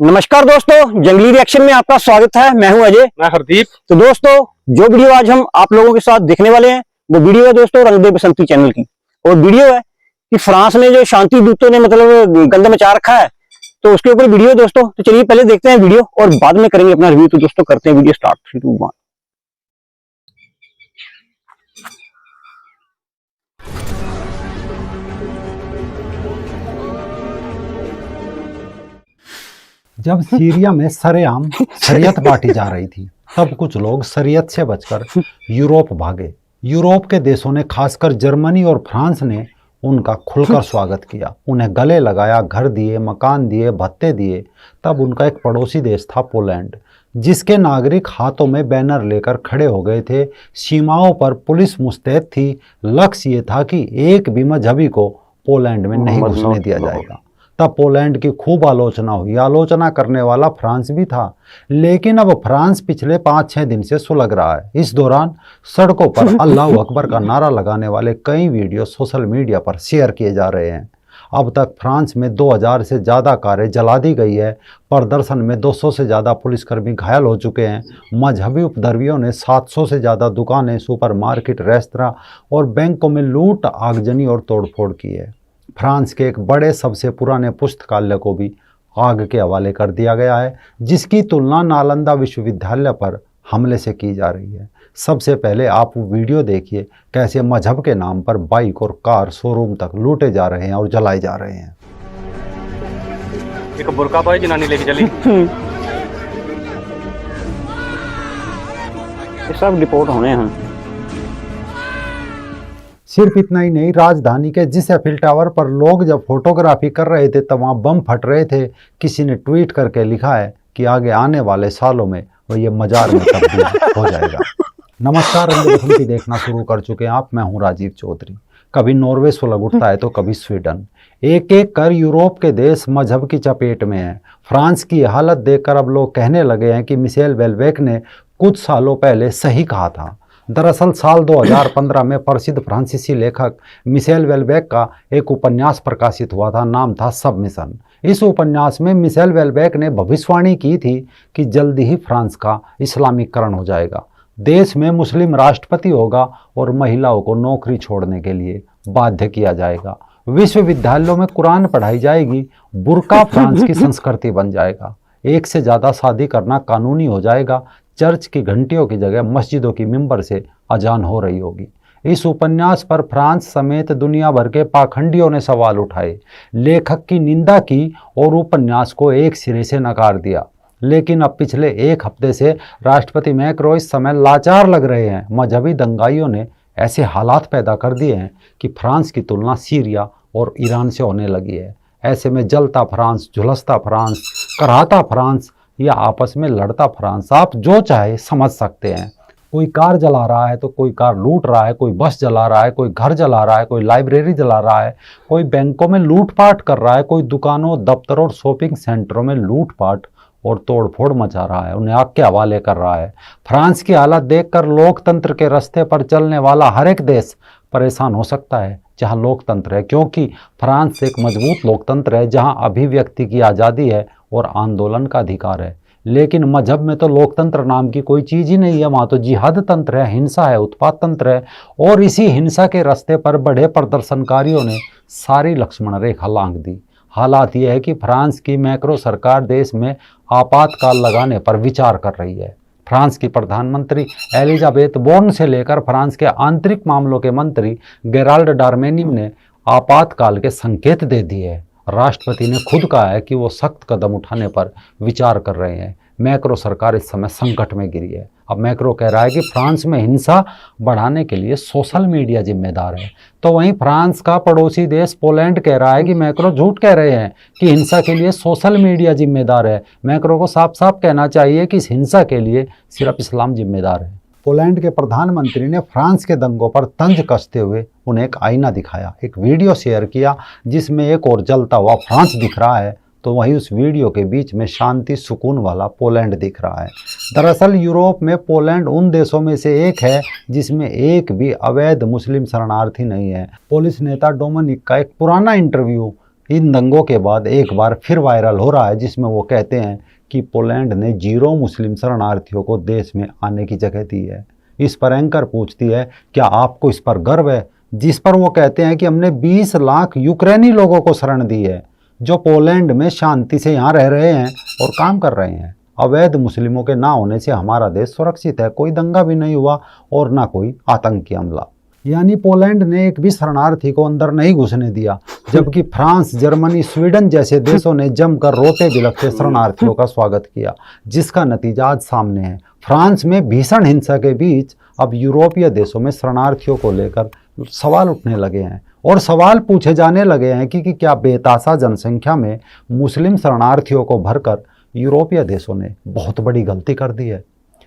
नमस्कार दोस्तों, जंगली रिएक्शन में आपका स्वागत है। मैं हूं अजय। मैं हरदीप। तो दोस्तों, जो वीडियो आज हम आप लोगों के साथ देखने वाले हैं वो वीडियो है दोस्तों रंग दे बसंती चैनल की। और वीडियो है कि फ्रांस में जो शांति दूतों ने मतलब गंदा मचा रखा है, तो उसके ऊपर वीडियो है दोस्तों। तो चलिए पहले देखते हैं वीडियो और बाद में करेंगे अपना रिव्यू। तो दोस्तों करते हैं वीडियो स्टार्ट। 3, 2, 1। जब सीरिया में सरेआम शरीयत बांटी जा रही थी, तब कुछ लोग शरीयत से बचकर यूरोप भागे। यूरोप के देशों ने, खासकर जर्मनी और फ्रांस ने उनका खुलकर स्वागत किया, उन्हें गले लगाया, घर दिए, मकान दिए, भत्ते दिए। तब उनका एक पड़ोसी देश था पोलैंड, जिसके नागरिक हाथों में बैनर लेकर खड़े हो गए थे। सीमाओं पर पुलिस मुस्तैद थी। लक्ष्य ये था कि एक भी मजहबी को पोलैंड में नहीं घुसने दिया जाएगा। तब पोलैंड की खूब आलोचना हुई। आलोचना करने वाला फ्रांस भी था, लेकिन अब फ्रांस पिछले 5-6 दिन से सुलग रहा है। इस दौरान सड़कों पर अल्लाह अकबर का नारा लगाने वाले कई वीडियो सोशल मीडिया पर शेयर किए जा रहे हैं। अब तक फ्रांस में 2000 से ज़्यादा कारें जला दी गई है। प्रदर्शन में 200 से ज़्यादा पुलिसकर्मी घायल हो चुके हैं। मजहबी उपद्रवियों ने 700 से ज़्यादा दुकानें, सुपरमार्केट, रेस्तरां और बैंकों में लूट, आगजनी और तोड़फोड़ की है। फ्रांस के एक बड़े, सबसे पुराने पुस्तकालय को भी आग के हवाले कर दिया गया है, जिसकी तुलना नालंदा विश्वविद्यालय पर हमले से की जा रही है। सबसे पहले आप वो वीडियो देखिए, कैसे मजहब के नाम पर बाइक और कार शोरूम तक लूटे जा रहे हैं और जलाए जा रहे हैं। एक बुरका पाई जनानी लेके चली। ये सब रिपोर्ट होने हैं। सिर्फ इतना ही नहीं, राजधानी के जिस एफिल टावर पर लोग जब फोटोग्राफी कर रहे थे तब वहाँ बम फट रहे थे। किसी ने ट्वीट करके लिखा है कि आगे आने वाले सालों में वो ये मजार में तब्दील हो जाएगा। नमस्कार, रंग दे बसंती देखना शुरू कर चुके हैं आप। मैं हूँ राजीव चौधरी। कभी नॉर्वे सुलग उठता है तो कभी स्वीडन। एक एक कर यूरोप के देश मजहब की चपेट में हैं। फ्रांस की हालत देखकर अब लोग कहने लगे हैं कि मिशेल वेलबेक ने कुछ सालों पहले सही कहा था। दरअसल साल 2015 में प्रसिद्ध फ्रांसीसी लेखक मिशेल वेलबेक का एक उपन्यास प्रकाशित हुआ था, नाम था सबमिशन। इस उपन्यास में मिशेल वेलबेक ने भविष्यवाणी की थी कि जल्दी ही फ्रांस का इस्लामीकरण हो जाएगा, देश में मुस्लिम राष्ट्रपति होगा और महिलाओं को नौकरी छोड़ने के लिए बाध्य किया जाएगा। विश्वविद्यालयों में कुरान पढ़ाई जाएगी, बुर्का फ्रांस की संस्कृति बन जाएगा, एक से ज़्यादा शादी करना कानूनी हो जाएगा, चर्च की घंटियों की जगह मस्जिदों की मिंबर से अजान हो रही होगी। इस उपन्यास पर फ्रांस समेत दुनिया भर के पाखंडियों ने सवाल उठाए, लेखक की निंदा की और उपन्यास को एक सिरे से नकार दिया। लेकिन अब पिछले एक हफ्ते से राष्ट्रपति मैक्रो इस समय लाचार लग रहे हैं। मजहबी दंगाइयों ने ऐसे हालात पैदा कर दिए हैं कि फ्रांस की तुलना सीरिया और ईरान से होने लगी है। ऐसे में जलता फ्रांस, झुलसता फ्रांस, कराहता फ्रांस या आपस में लड़ता फ्रांस, आप जो चाहे समझ सकते हैं। कोई कार जला रहा है तो कोई कार लूट रहा है, कोई बस जला रहा है, कोई घर जला रहा है, कोई लाइब्रेरी जला रहा है, कोई बैंकों में लूटपाट कर रहा है, कोई दुकानों, दफ्तरों और शॉपिंग सेंटरों में लूटपाट और तोड़फोड़ मचा रहा है, उन्हें आग के हवाले कर रहा है। फ्रांस की हालत देखकर लोकतंत्र के रास्ते पर चलने वाला हर एक देश परेशान हो सकता है जहां लोकतंत्र है, क्योंकि फ्रांस एक मजबूत लोकतंत्र है जहां अभिव्यक्ति की आज़ादी है और आंदोलन का अधिकार है। लेकिन मजहब में तो लोकतंत्र नाम की कोई चीज़ ही नहीं है। वहाँ तो जिहाद तंत्र है, हिंसा है, उत्पात तंत्र है। और इसी हिंसा के रास्ते पर बढ़े प्रदर्शनकारियों ने सारी लक्ष्मण रेखा लांघ दी। हालात ये है कि फ्रांस की मैक्रो सरकार देश में आपातकाल लगाने पर विचार कर रही है। फ्रांस की प्रधानमंत्री एलिजाबेथ बोर्न से लेकर फ्रांस के आंतरिक मामलों के मंत्री गेराल्ड डार्मेनिन ने आपातकाल के संकेत दे दिए हैं। राष्ट्रपति ने खुद कहा है कि वो सख्त कदम उठाने पर विचार कर रहे हैं। मैक्रो सरकार इस समय संकट में गिरी है। अब मैक्रो कह रहा है कि फ्रांस में हिंसा बढ़ाने के लिए सोशल मीडिया जिम्मेदार है, तो वहीं फ्रांस का पड़ोसी देश पोलैंड कह रहा है कि मैक्रो झूठ कह रहे हैं कि हिंसा के लिए सोशल मीडिया जिम्मेदार है। मैक्रो को साफ साफ कहना चाहिए कि इस हिंसा के लिए सिर्फ इस्लाम जिम्मेदार है। पोलैंड के प्रधानमंत्री ने फ्रांस के दंगों पर तंज कसते हुए उन्हें एक आईना दिखाया, एक वीडियो शेयर किया जिसमें एक और जलता हुआ फ्रांस दिख रहा है, तो वहीं उस वीडियो के बीच में शांति सुकून वाला पोलैंड दिख रहा है। दरअसल यूरोप में पोलैंड उन देशों में से एक है जिसमें एक भी अवैध मुस्लिम शरणार्थी नहीं है। पुलिस नेता डोमिनिक का एक पुराना इंटरव्यू इन दंगों के बाद एक बार फिर वायरल हो रहा है, जिसमें वो कहते हैं कि पोलैंड ने 0 मुस्लिम शरणार्थियों को देश में आने की जगह दी है। इस पर एंकर पूछती है, क्या आपको इस पर गर्व है? जिस पर वो कहते हैं कि हमने 20 लाख यूक्रेनी लोगों को शरण दी है, जो पोलैंड में शांति से यहाँ रह रहे हैं और काम कर रहे हैं। अवैध मुस्लिमों के ना होने से हमारा देश सुरक्षित है, कोई दंगा भी नहीं हुआ और ना कोई आतंकी हमला। यानी पोलैंड ने एक भी शरणार्थी को अंदर नहीं घुसने दिया, जबकि फ्रांस, जर्मनी, स्वीडन जैसे देशों ने जमकर रोते बिलखते शरणार्थियों का स्वागत किया, जिसका नतीजा आज सामने है। फ्रांस में भीषण हिंसा के बीच अब यूरोपीय देशों में शरणार्थियों को लेकर सवाल उठने लगे हैं और सवाल पूछे जाने लगे हैं कि क्या बेतासा जनसंख्या में मुस्लिम शरणार्थियों को भरकर यूरोपीय देशों ने बहुत बड़ी गलती कर दी है।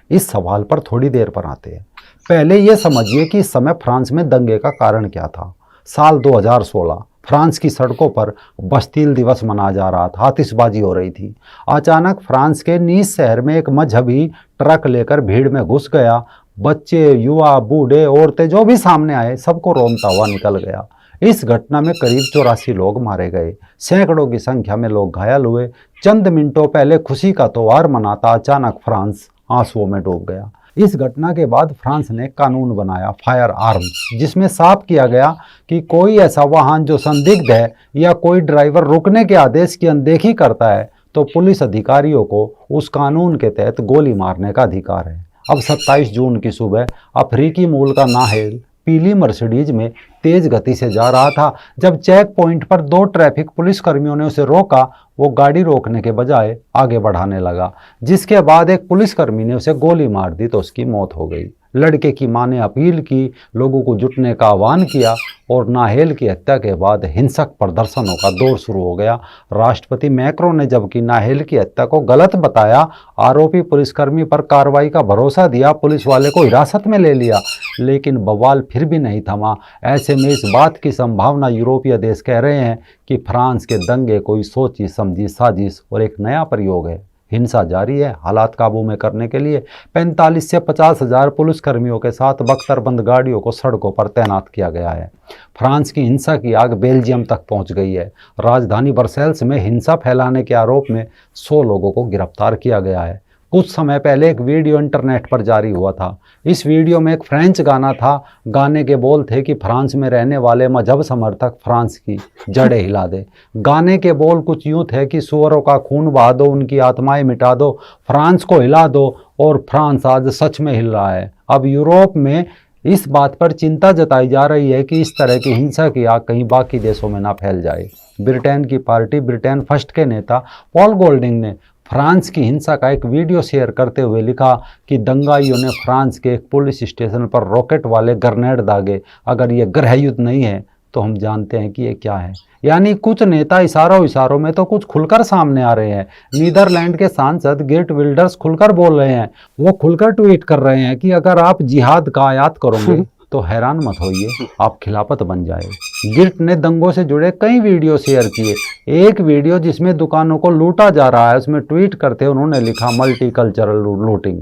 इस सवाल पर थोड़ी देर पर आते हैं। पहले ये समझिए कि इस समय फ्रांस में दंगे का कारण क्या था। साल 2016 फ्रांस की सड़कों पर बस्तील दिवस मनाया जा रहा था, आतिशबाजी हो रही थी। अचानक फ्रांस के नीस शहर में एक मजहबी ट्रक लेकर भीड़ में घुस गया। बच्चे, युवा, बूढ़े, औरतें जो भी सामने आए, सबको रोनता हुआ निकल गया। इस घटना में करीब 84 लोग मारे गए, सैकड़ों की संख्या में लोग घायल हुए। चंद मिनटों पहले खुशी का त्योहार मनाता अचानक फ्रांस आंसुओं में डूब गया। इस घटना के बाद फ्रांस ने कानून बनाया फायर आर्म्स, जिसमें साफ किया गया कि कोई ऐसा वाहन जो संदिग्ध है या कोई ड्राइवर रुकने के आदेश की अनदेखी करता है तो पुलिस अधिकारियों को उस कानून के तहत गोली मारने का अधिकार है। अब 27 जून की सुबह अफ्रीकी मूल का नाहेल पीली मर्सिडीज में तेज गति से जा रहा था। जब चेक पॉइंट पर 2 ट्रैफिक पुलिस कर्मियों ने उसे रोका, वो गाड़ी रोकने के बजाय आगे बढ़ाने लगा, जिसके बाद एक पुलिसकर्मी ने उसे गोली मार दी तो उसकी मौत हो गई। लड़के की मां ने अपील की, लोगों को जुटने का आह्वान किया और नाहेल की हत्या के बाद हिंसक प्रदर्शनों का दौर शुरू हो गया। राष्ट्रपति मैक्रोन ने जबकि नाहेल की हत्या को गलत बताया, आरोपी पुलिसकर्मी पर कार्रवाई का भरोसा दिया, पुलिस वाले को हिरासत में ले लिया, लेकिन बवाल फिर भी नहीं थमा। ऐसे में इस बात की संभावना यूरोपीय देश कह रहे हैं कि फ्रांस के दंगे कोई सोची समझी साजिश और एक नया प्रयोग है। हिंसा जारी है। हालात काबू में करने के लिए 45 से 50 हज़ार पुलिसकर्मियों के साथ बख्तरबंद गाड़ियों को सड़कों पर तैनात किया गया है। फ्रांस की हिंसा की आग बेल्जियम तक पहुंच गई है। राजधानी ब्रसेल्स में हिंसा फैलाने के आरोप में 100 लोगों को गिरफ्तार किया गया है। कुछ समय पहले एक वीडियो इंटरनेट पर जारी हुआ था। इस वीडियो में एक फ्रेंच गाना था। गाने के बोल थे कि फ्रांस में रहने वाले मजहब समर्थक फ्रांस की जड़ें हिला दे। गाने के बोल कुछ यूं थे कि सुअरों का खून बहा दो, उनकी आत्माएं मिटा दो, फ्रांस को हिला दो, और फ्रांस आज सच में हिल रहा है। अब यूरोप में इस बात पर चिंता जताई जा रही है कि इस तरह की हिंसा की आग कहीं बाकी देशों में ना फैल जाए। ब्रिटेन की पार्टी ब्रिटेन फर्स्ट के नेता पॉल गोल्डिंग ने फ्रांस की हिंसा का एक वीडियो शेयर करते हुए लिखा कि दंगाइयों ने फ्रांस के एक पुलिस स्टेशन पर रॉकेट वाले ग्रेनेड दागे। अगर ये गृह युद्ध नहीं है तो हम जानते हैं कि ये क्या है। यानी कुछ नेता इशारों में तो कुछ खुलकर सामने आ रहे हैं। नीदरलैंड के सांसद गेर्ट विल्डर्स खुलकर बोल रहे हैं। वो खुलकर ट्वीट कर रहे हैं कि अगर आप जिहाद का आयात करोगे तो हैरान मत होइए, आप खिलाफत बन जाए। गिर्ट ने दंगों से जुड़े कई वीडियो शेयर किए। एक वीडियो जिसमें दुकानों को लूटा जा रहा है, उसमें ट्वीट करते उन्होंने लिखा मल्टीकल्चरल लूटिंग।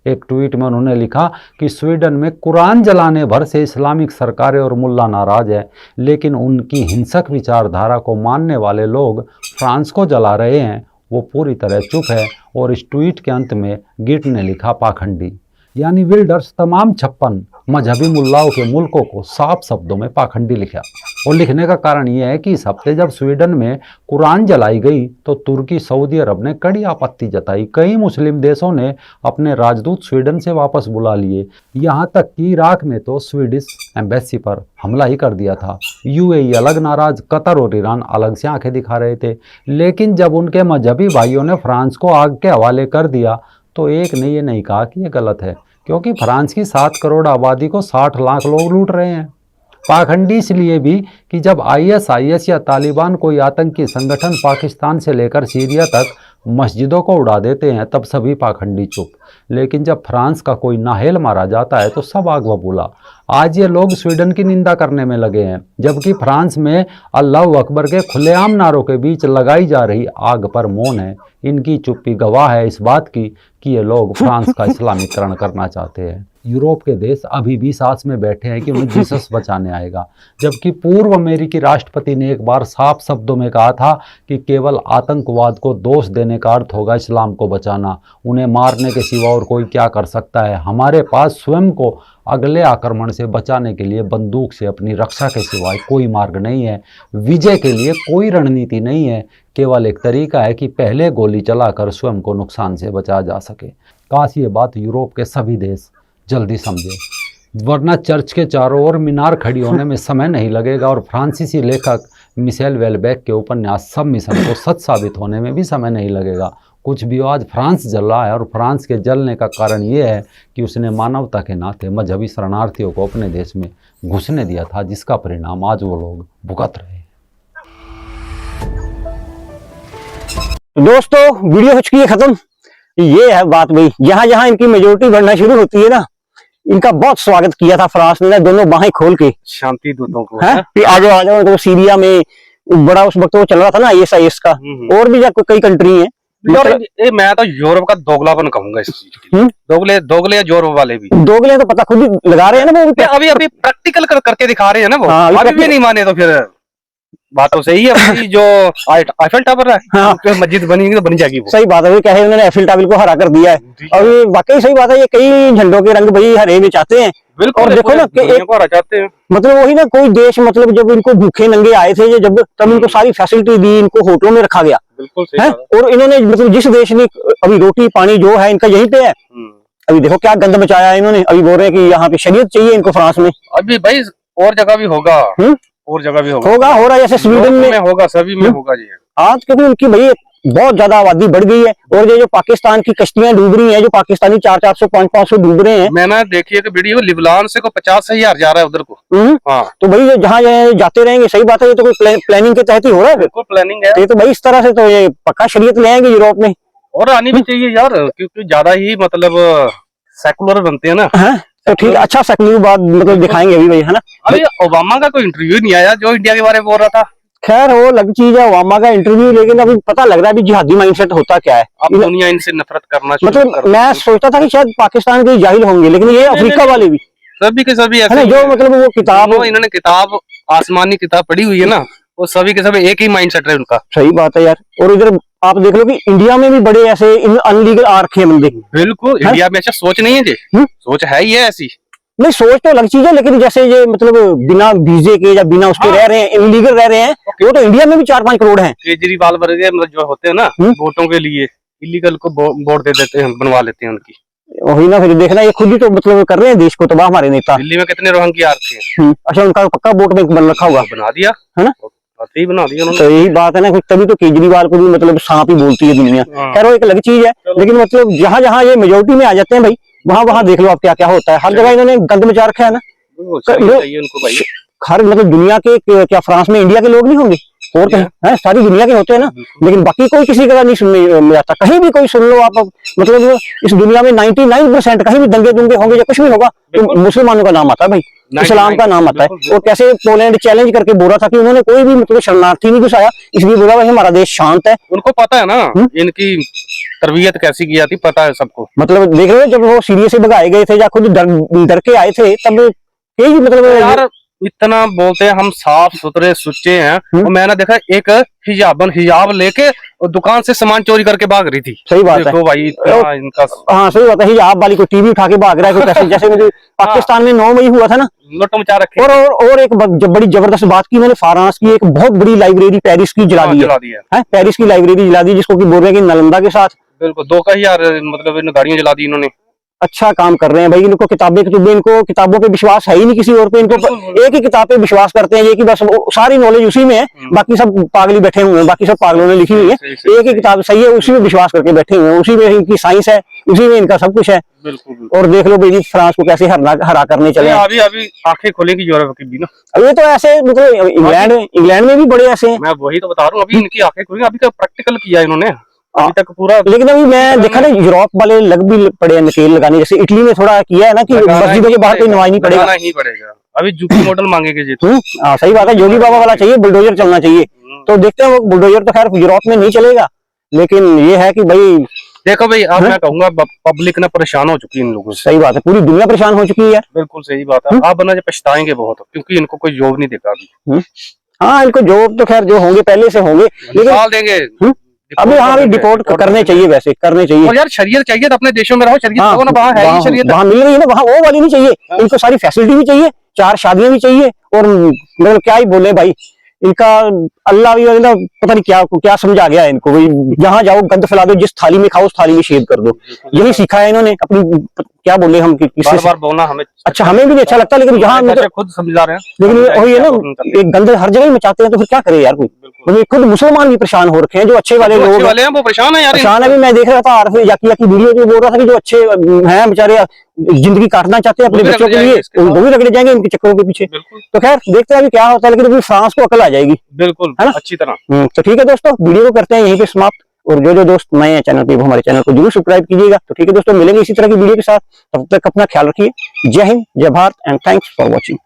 एक ट्वीट में उन्होंने लिखा कि स्वीडन में कुरान जलाने भर से इस्लामिक सरकारें और मुल्ला नाराज है, लेकिन उनकी हिंसक विचारधारा को मानने वाले लोग फ्रांस को जला रहे हैं, वो पूरी तरह चुप है। और इस ट्वीट के अंत में गिर्ट ने लिखा पाखंडी। यानी विल्डर्स तमाम 56 मजहबी मुल्लाओं के मुल्कों को साफ शब्दों में पाखंडी लिखा। और लिखने का कारण यह है कि इस हफ्ते जब स्वीडन में कुरान जलाई गई तो तुर्की, सऊदी अरब ने कड़ी आपत्ति जताई। कई मुस्लिम देशों ने अपने राजदूत स्वीडन से वापस बुला लिए। यहाँ तक कि इराक में तो स्वीडिश एम्बेसी पर हमला ही कर दिया था। यूएई अलग नाराज, कतर और ईरान अलग से आंखें दिखा रहे थे। लेकिन जब उनके मजहबी भाइयों ने फ्रांस को आग के हवाले कर दिया तो एक ने ये नहीं कहा कि ये गलत है, क्योंकि फ्रांस की 7 करोड़ आबादी को 60 लाख लोग लूट रहे हैं। पाखंडी इसलिए भी कि जब आईएसआईएस या तालिबान कोई आतंकी संगठन पाकिस्तान से लेकर सीरिया तक मस्जिदों को उड़ा देते हैं तब सभी पाखंडी चुप। लेकिन जब फ्रांस का कोई नाहेल मारा जाता है तो सब आग बबूला। आज ये लोग स्वीडन की निंदा करने में लगे हैं, जबकि फ्रांस में अल्लाह अकबर के खुलेआम नारों के बीच लगाई जा रही आग पर मौन है। इनकी चुप्पी गवाह है इस बात की कि ये लोग फ्रांस का इस्लामीकरण करना चाहते हैं। यूरोप के देश अभी भी सांस में बैठे हैं कि उन्हें जीसस बचाने आएगा, जबकि पूर्व अमेरिकी राष्ट्रपति ने एक बार साफ शब्दों में कहा था कि केवल आतंकवाद को दोष देने का अर्थ होगा इस्लाम को बचाना। उन्हें मारने के सिवा और कोई क्या कर सकता है। हमारे पास स्वयं को अगले आक्रमण से बचाने के लिए बंदूक से अपनी रक्षा के सिवाय कोई मार्ग नहीं है। विजय के लिए कोई रणनीति नहीं है, केवल एक तरीका है कि पहले गोली चलाकर स्वयं को नुकसान से बचाया जा सके। काश ये बात यूरोप के सभी देश जल्दी समझे, वरना चर्च के चारों ओर मीनार खड़ी होने में समय नहीं लगेगा और फ्रांसीसी लेखक मिशेल वेलबेक के उपन्यास सब मिशन को सच साबित होने में भी समय नहीं लगेगा। कुछ भी आज फ्रांस जल रहा है और फ्रांस के जलने का कारण ये है कि उसने मानवता के नाते मजहबी शरणार्थियों को अपने देश में घुसने दिया था, जिसका परिणाम आज वो लोग भुगत रहे हैं। दोस्तों वीडियो हो चुकी है खत्म। ये है बात भाई, जहां जहां इनकी मेजोरिटी बढ़ना शुरू होती है ना, इनका बहुत स्वागत किया था फ्रांस ने दोनों बाहें खोल के, शांति दूतों को है कि आ जाओ। तो सीरिया में बड़ा उस वक्त वो चल रहा था ना ISIS का, और भी कई कंट्री है। मैं तो यूरोप का दोगलापन कहूंगा इस चीज के लिए। दोगले या यूरोप वाले भी दोगले तो पता खुद ही लगा रहे हैं ना वो अभी प्रैक्टिकल करके दिखा रहे हैं ना वो। हाँ, अभी भी नहीं माने तो फिर बात तो सही है। अभी जो आईफेल टावर है, हाँ, मस्जिद बनेगी तो बन जाएगी वो। सही बात है, कहे उन्होंने एफिल टावर को हरा कर दिया है। और ये वाकई सही बात है, ये कई झंडों के रंग भाई हरे में चाहते हैं। बिल्कुल, और देखो ना कि एक को हरा चाहते हैं। मतलब वही ना, कोई देश मतलब जब इनको भूखे नंगे आए थे जब, तब इनको सारी फैसिलिटी दी, इनको होटलों में रखा गया। बिल्कुल सही है। और इन्होंने मतलब जिस देश ने अभी रोटी पानी जो है इनका यहीं पे है, अभी देखो क्या गंद मचाया है इन्होंने। अभी बोल रहे हैं कि यहाँ पे शरीयत चाहिए इनको फ्रांस में। अभी भाई और जगह भी होगा, और जगह भी होगा हो रहा है, जैसे स्वीडन में होगा, सभी में होगा जी। आज क्योंकि उनकी भाई बहुत ज्यादा आबादी बढ़ गई है, और ये जो पाकिस्तान की कश्तियां डूब रही हैं, जो पाकिस्तानी 400-400 500-500 डूब रहे हैं। मैंने देखी है कि वीडियो लिबनान से को 50,000 जा रहा है उधर को। हाँ। तो भाई जहाँ जाते रहेंगे, सही बात है, ये तो कोई प्लानिंग के तहत ही हो रहा है। बिल्कुल प्लानिंग है ये तो भाई इस तरह से तो ये पक्का शरीयत ले आएंगे यूरोप में, और आनी भी चाहिए यार, क्योंकि ज्यादा ही मतलब सेकुलर बनते हैं ना। तो ठीक, अच्छा सेकुलर बात मतलब दिखाएंगे अभी भाई, है ना। अभी ओबामा का कोई इंटरव्यू नहीं आया जो इंडिया के बारे में बोल रहा था। खैर वो अलग चीज है ओबामा का इंटरव्यू, लेकिन अभी पता लग रहा है अभी जिहादी माइंडसेट होता क्या है। अब दुनिया इनसे नफरत करना मतलब मैं सोचता था कि शायद पाकिस्तान के जाहिल होंगे, लेकिन ये अफ्रीका वाले भी सभी के सभी ऐसे है ना, जो मतलब वो किताब इन्होंने किताब आसमानी किताब पढ़ी हुई है ना, वो सभी के सभी एक ही माइंडसेट है उनका। सही बात है यार। और इधर आप देख लो कि इंडिया में भी बड़े ऐसे अनलीगल आ रखे हैं बंदे। बिल्कुल, इंडिया में ऐसा सोच नहीं है जी, सोच है ही है ऐसी। नहीं, सोच तो अलग चीज है, लेकिन जैसे ये मतलब बिना वीजे के या बिना उसके रह रहे हैं, इलीगल रह रहे हैं, वो तो इंडिया में भी 4-5 करोड़ हैं। केजरीवाल वर्गे मतलब जो होते हैं ना, वोटों के लिए इलीगल को वोट दे देते हैं, बनवा लेते हैं उनकी। वही ना, फिर देखना ये खुद ही तो मतलब कर रहे हैं देश को तबाह हमारे नेता। दिल्ली में कितने रोहंगी आरती हैं। अच्छा, उनका पक्का वोट बैंक बन रखा होगा, बना दिया है ना, ही बना दिया उन्होंने। तो यही बात है ना, तभी तो केजरीवाल को भी मतलब सांप ही बोलती है दुनिया। खैर वो एक अलग चीज है, लेकिन मतलब जहां जहां ये मेजोरिटी में आ जाते हैं भाई, वहां वहां देख लो आप क्या क्या होता है। हर जगह इन्होंने गंद मचा रखा है ना। उनको भाई हर मतलब दुनिया के क्या फ्रांस में इंडिया के लोग नहीं होंगे, और कहीं है, सारी दुनिया के होते हैं ना, लेकिन बाकी कोई किसी का नहीं सुनने में आता। कहीं भी कोई सुन लो आप, मतलब इस दुनिया में 99% कहीं भी दंगे दुंगे होंगे या कुछ भी होगा तो मुसलमानों का नाम आता है भाई, इस्लाम का नाम आता है। और कैसे पोलैंड चैलेंज करके बोला था कि उन्होंने कोई भी मतलब शरणार्थी नहीं घुसाया, इसलिए बोला भाई हमारा देश शांत है। उनको पता है ना इनकी तरबियत कैसी की जाती, पता है सबको। मतलब देख रहे हो, जब वो सीरिया से भगाए गए थे या खुद डर के आए थे, तब यही मतलब यार इतना बोलते हैं हम साफ सुथरे सुच्चे हैं, और मैंने देखा एक हिजाब लेके और दुकान से सामान चोरी करके भाग रही थी। सही बात है भाई इनका। हाँ सही बात है, हिजाब वाली को टीवी उठा के भाग रहा है कैसे, जैसे मुझे पाकिस्तान में 9 मई हुआ था ना, लुट मचा रखे। और एक बड़ी जबरदस्त बात की मैंने, फ्रांस की एक बहुत बड़ी लाइब्रेरी पेरिस की जला दी है। पेरिस की लाइब्रेरी जला दी, जिसको की बोल रहे हैं कि नालंदा के साथ। बिल्कुल 2,000 मतलब इन गाड़ियां जला दी इन्होंने। अच्छा काम कर रहे हैं भाई, इनको इनको किताबों पे विश्वास है ही नहीं किसी और पे, इनको एक ही किताब पे विश्वास करते हैं, ये कि बस सारी नॉलेज उसी में है, बाकी सब पागली बैठे हुए हैं, बाकी सब पागलों ने लिखी हुई है, एक ही किताब सही है, उसी में विश्वास करके बैठे हुए हैं, उसी में इनकी साइंस है, उसी में इनका सब कुछ है। और देख लो भाई फ्रांस को कैसे हरा करने चले। अभी आंखें खोलेगी यूरोप की भी ना। ये तो ऐसे मतलब इंग्लैंड में भी बड़े ऐसे हैं। मैं वही तो बता रहा हूँ, अभी इनकी आंखें खुलेंगी, अभी का प्रैक्टिकल किया इन्होंने अभी तक पूरा। लेकिन अभी मैं देखा ना यूरोप वाले लग भी पड़े नकेल लगाने, जैसे इटली में थोड़ा किया है ना कि मस्जिदों के बाहर कोई नमाज नहीं पड़ेगा। अभी यूपी मॉडल मांगेंगे जी। हाँ सही बात है, योगी बाबा वाला चाहिए, बुलडोजर चलना चाहिए। तो देखते हैं वो बुलडोजर तो खैर यूरोप में नहीं चलेगा, लेकिन ये है कि भाई देखो भाई, अब हाँ? मैं कहूंगा पब्लिक ना परेशान हो चुकी है इन लोगों से। सही बात है, पूरी दुनिया परेशान हो चुकी है यार। बिल्कुल सही बात है। आप ना पछताएंगे बहुत, क्योंकि इनको कोई जॉब नहीं देगा अभी। हाँ, इनको जॉब तो खैर जो होंगे पहले से होंगे, लेकिन निकाल देंगे अभी हाँ भी डिपोर्ट करने चाहिए, वैसे करने चाहिए। और यार शरीयत चाहिए तो अपने देशों में रहो, शरीयत रहो ना, वहाँ है ही शरीयत। वहाँ मिल रही है ना, वहाँ वो वाली नहीं चाहिए। इनको सारी फैसिलिटी भी चाहिए, 4 शादियां भी चाहिए, और मतलब क्या ही बोले भाई, इनका अल्लाह भी मतलब पता नहीं क्या क्या समझा गया है इनको भाई। जहाँ जाओ गंद फैला दो, जिस थाली में खाओ उस थाली में छेद कर दो, यही सीखा है इन्होंने अपनी। क्या बोले हम बार बार बोलना हमें अच्छा, हमें भी नहीं अच्छा लगता, लेकिन जहाँ मतलब खुद समझा रहे हैं, लेकिन वही है ना, एक गंद हर जगह मचाते हैं तो फिर क्या करे यार कोई। मतलब खुद मुसलमान भी परेशान हो रखे हैं, जो अच्छे वाले लोग वाले हैं वो परेशान है यार। परेशान है। भी मैं देख रहा था आरफ जाकिया की वीडियो, जो बोल रहा था कि जो अच्छे हैं बेचारे जिंदगी काटना चाहते हैं अपने बच्चों के लिए, वो भी रगड़े जाएंगे इनके चक्करों के पीछे। तो खैर देखते हैं अभी क्या होता है, लेकिन अभी फ्रांस को अकल आ जाएगी। बिल्कुल है ना, अच्छी तरह। तो ठीक है दोस्तों, वीडियो को करते हैं यहीं पे समाप्त। और जो दोस्त नए हैं चैनल पे, वो हमारे चैनल को जरूर सब्सक्राइब कीजिएगा। तो ठीक है दोस्तों, मिलेंगे इसी तरह की वीडियो के साथ, तब तक अपना ख्याल रखिए। जय हिंद, जय Bharat, and thanks for watching.